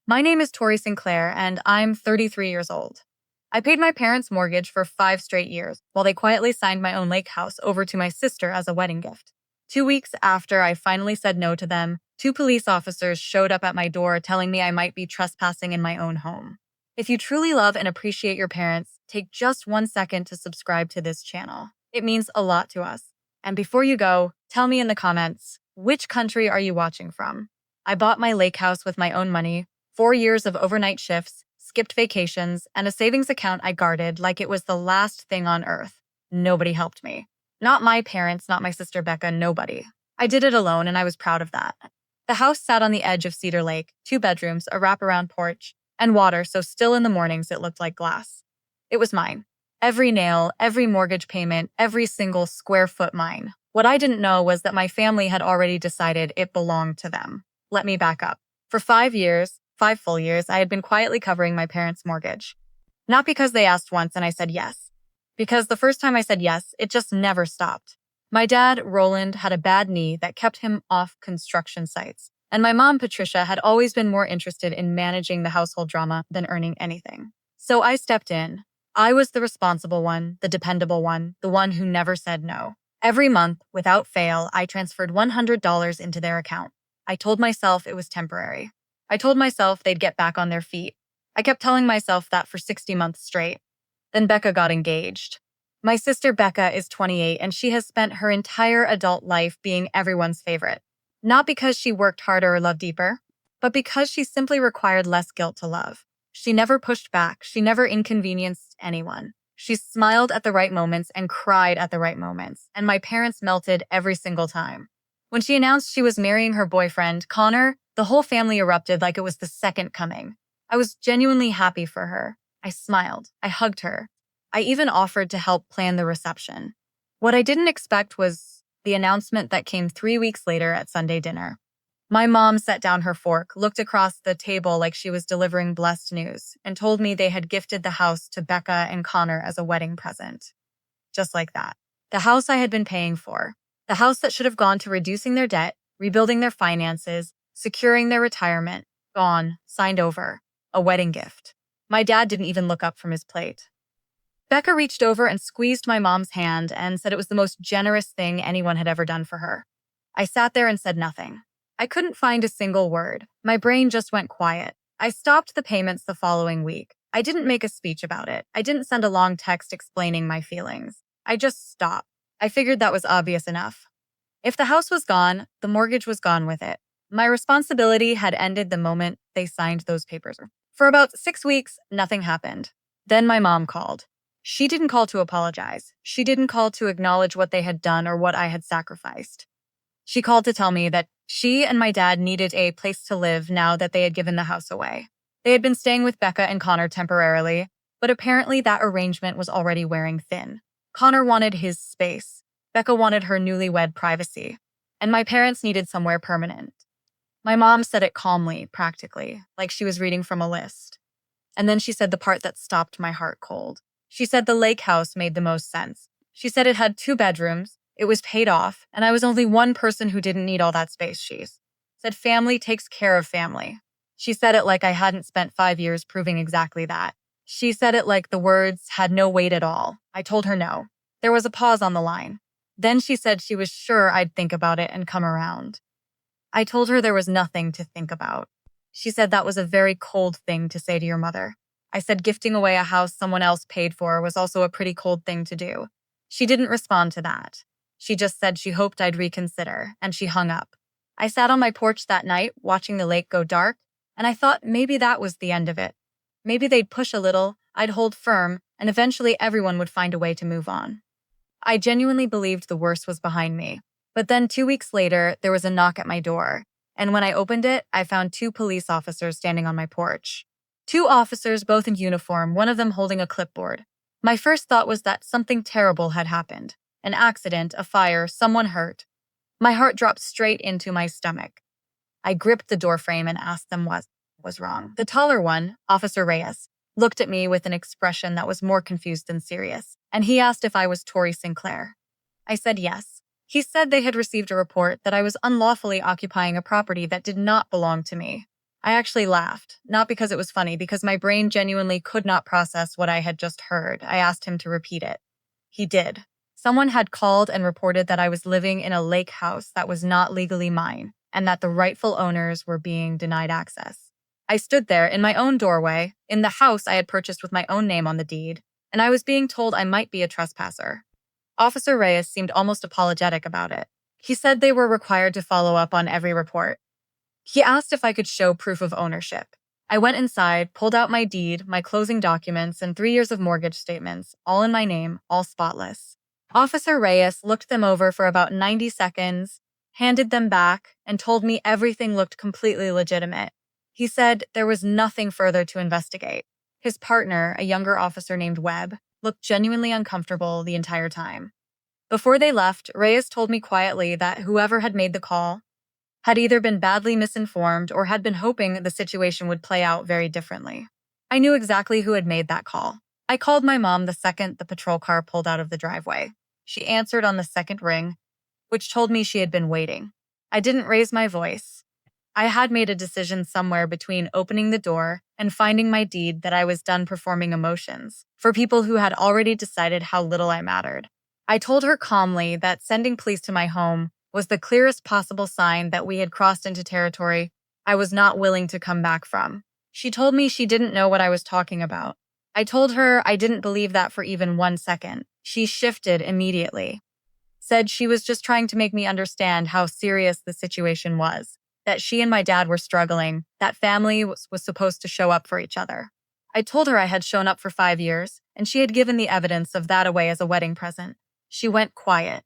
My name is Tori Sinclair, and I'm 33 years old. I paid my parents' mortgage for 5 straight years while they quietly signed my own lake house over to my sister as a wedding gift. 2 weeks after I finally said no to them, two police officers showed up at my door telling me I might be trespassing in my own home. If you truly love and appreciate your parents, take just 1 second to subscribe to this channel. It means a lot to us. And before you go, tell me in the comments, which country are you watching from? I bought my lake house with my own money, 4 years of overnight shifts, skipped vacations, and a savings account I guarded like it was the last thing on earth. Nobody helped me. Not my parents, not my sister Becca, nobody. I did it alone, and I was proud of that. The house sat on the edge of Cedar Lake, 2 bedrooms, a wraparound porch, and water so still in the mornings it looked like glass. It was mine. Every nail, every mortgage payment, every single square foot mine. What I didn't know was that my family had already decided it belonged to them. Let me back up. For 5 years, 5 full years, I had been quietly covering my parents' mortgage. Not because they asked once and I said yes. Because the first time I said yes, it just never stopped. My dad, Roland, had a bad knee that kept him off construction sites. And my mom, Patricia, had always been more interested in managing the household drama than earning anything. So I stepped in. I was the responsible one, the dependable one, the one who never said no. Every month, without fail, I transferred $100 into their account. I told myself it was temporary. I told myself they'd get back on their feet. I kept telling myself that for 60 months straight. Then Becca got engaged. My sister Becca is 28, and she has spent her entire adult life being everyone's favorite. Not because she worked harder or loved deeper, but because she simply required less guilt to love. She never pushed back. She never inconvenienced anyone. She smiled at the right moments and cried at the right moments, and my parents melted every single time. When she announced she was marrying her boyfriend, Connor, the whole family erupted like it was the second coming. I was genuinely happy for her. I smiled. I hugged her. I even offered to help plan the reception. What I didn't expect was the announcement that came 3 weeks later at Sunday dinner. My mom set down her fork, looked across the table like she was delivering blessed news, and told me they had gifted the house to Becca and Connor as a wedding present. Just like that. The house I had been paying for. The house that should have gone to reducing their debt, rebuilding their finances, securing their retirement. Gone. Signed over. A wedding gift. My dad didn't even look up from his plate. Becca reached over and squeezed my mom's hand and said it was the most generous thing anyone had ever done for her. I sat there and said nothing. I couldn't find a single word. My brain just went quiet. I stopped the payments the following week. I didn't make a speech about it. I didn't send a long text explaining my feelings. I just stopped. I figured that was obvious enough. If the house was gone, the mortgage was gone with it. My responsibility had ended the moment they signed those papers. For about 6 weeks, nothing happened. Then my mom called. She didn't call to apologize. She didn't call to acknowledge what they had done or what I had sacrificed. She called to tell me that she and my dad needed a place to live now that they had given the house away. They had been staying with Becca and Connor temporarily, but apparently that arrangement was already wearing thin. Connor wanted his space. Becca wanted her newlywed privacy. And my parents needed somewhere permanent. My mom said it calmly, practically, like she was reading from a list. And then she said the part that stopped my heart cold. She said the lake house made the most sense. She said it had 2 bedrooms, it was paid off, and I was only one person who didn't need all that space. She said family takes care of family. She said it like I hadn't spent 5 years proving exactly that. She said it like the words had no weight at all. I told her no. There was a pause on the line. Then she said she was sure I'd think about it and come around. I told her there was nothing to think about. She said that was a very cold thing to say to your mother. I said gifting away a house someone else paid for was also a pretty cold thing to do. She didn't respond to that. She just said she hoped I'd reconsider, and she hung up. I sat on my porch that night, watching the lake go dark, and I thought maybe that was the end of it. Maybe they'd push a little, I'd hold firm, and eventually everyone would find a way to move on. I genuinely believed the worst was behind me. But then 2 weeks later, there was a knock at my door, and when I opened it, I found 2 police officers standing on my porch. 2 officers, both in uniform, one of them holding a clipboard. My first thought was that something terrible had happened. An accident, a fire, someone hurt. My heart dropped straight into my stomach. I gripped the doorframe and asked them what was wrong. The taller one, Officer Reyes, looked at me with an expression that was more confused than serious, and he asked if I was Tori Sinclair. I said yes. He said they had received a report that I was unlawfully occupying a property that did not belong to me. I actually laughed, not because it was funny, because my brain genuinely could not process what I had just heard. I asked him to repeat it. He did. Someone had called and reported that I was living in a lake house that was not legally mine, and that the rightful owners were being denied access. I stood there in my own doorway, in the house I had purchased with my own name on the deed, and I was being told I might be a trespasser. Officer Reyes seemed almost apologetic about it. He said they were required to follow up on every report. He asked if I could show proof of ownership. I went inside, pulled out my deed, my closing documents, and 3 years of mortgage statements, all in my name, all spotless. Officer Reyes looked them over for about 90 seconds, handed them back, and told me everything looked completely legitimate. He said there was nothing further to investigate. His partner, a younger officer named Webb, looked genuinely uncomfortable the entire time. Before they left, Reyes told me quietly that whoever had made the call had either been badly misinformed or had been hoping the situation would play out very differently. I knew exactly who had made that call. I called my mom the second the patrol car pulled out of the driveway. She answered on the second ring, which told me she had been waiting. I didn't raise my voice. I had made a decision somewhere between opening the door and finding my deed that I was done performing emotions for people who had already decided how little I mattered. I told her calmly that sending police to my home was the clearest possible sign that we had crossed into territory I was not willing to come back from. She told me she didn't know what I was talking about. I told her I didn't believe that for even 1 second. She shifted immediately, said she was just trying to make me understand how serious the situation was, that she and my dad were struggling, that family was supposed to show up for each other. I told her I had shown up for 5 years, and she had given the evidence of that away as a wedding present. She went quiet.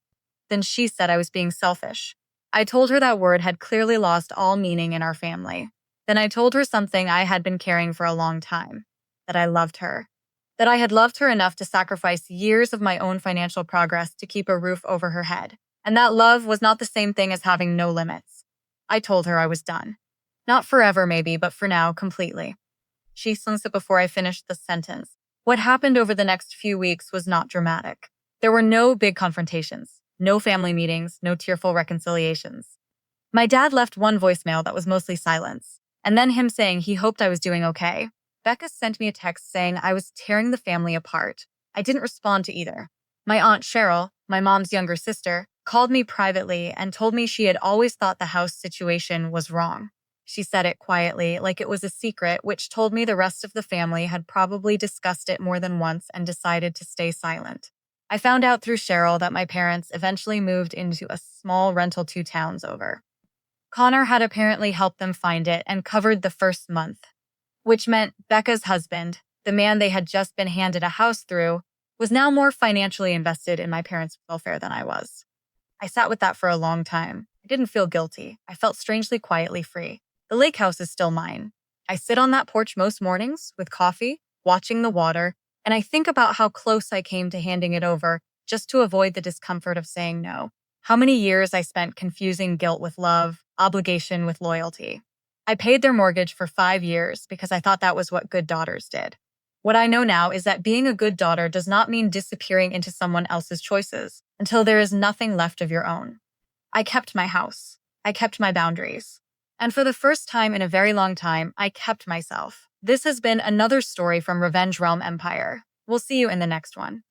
Then she said I was being selfish. I told her that word had clearly lost all meaning in our family. Then I told her something I had been carrying for a long time, that I loved her. That I had loved her enough to sacrifice years of my own financial progress to keep a roof over her head. And that love was not the same thing as having no limits. I told her I was done. Not forever, maybe, but for now, completely. She slinced it before I finished the sentence. What happened over the next few weeks was not dramatic. There were no big confrontations, no family meetings, no tearful reconciliations. My dad left one voicemail that was mostly silence, and then him saying he hoped I was doing okay. Becca sent me a text saying I was tearing the family apart. I didn't respond to either. My aunt Cheryl, my mom's younger sister, called me privately and told me she had always thought the house situation was wrong. She said it quietly, like it was a secret, which told me the rest of the family had probably discussed it more than once and decided to stay silent. I found out through Cheryl that my parents eventually moved into a small rental 2 towns over. Connor had apparently helped them find it and covered the first month, which meant Becca's husband, the man they had just been handed a house through, was now more financially invested in my parents' welfare than I was. I sat with that for a long time. I didn't feel guilty. I felt strangely quietly free. The lake house is still mine. I sit on that porch most mornings with coffee, watching the water, and I think about how close I came to handing it over just to avoid the discomfort of saying no. How many years I spent confusing guilt with love, obligation with loyalty. I paid their mortgage for 5 years because I thought that was what good daughters did. What I know now is that being a good daughter does not mean disappearing into someone else's choices until there is nothing left of your own. I kept my house. I kept my boundaries. And for the first time in a very long time, I kept myself. This has been another story from Revenge Realm Empire. We'll see you in the next one.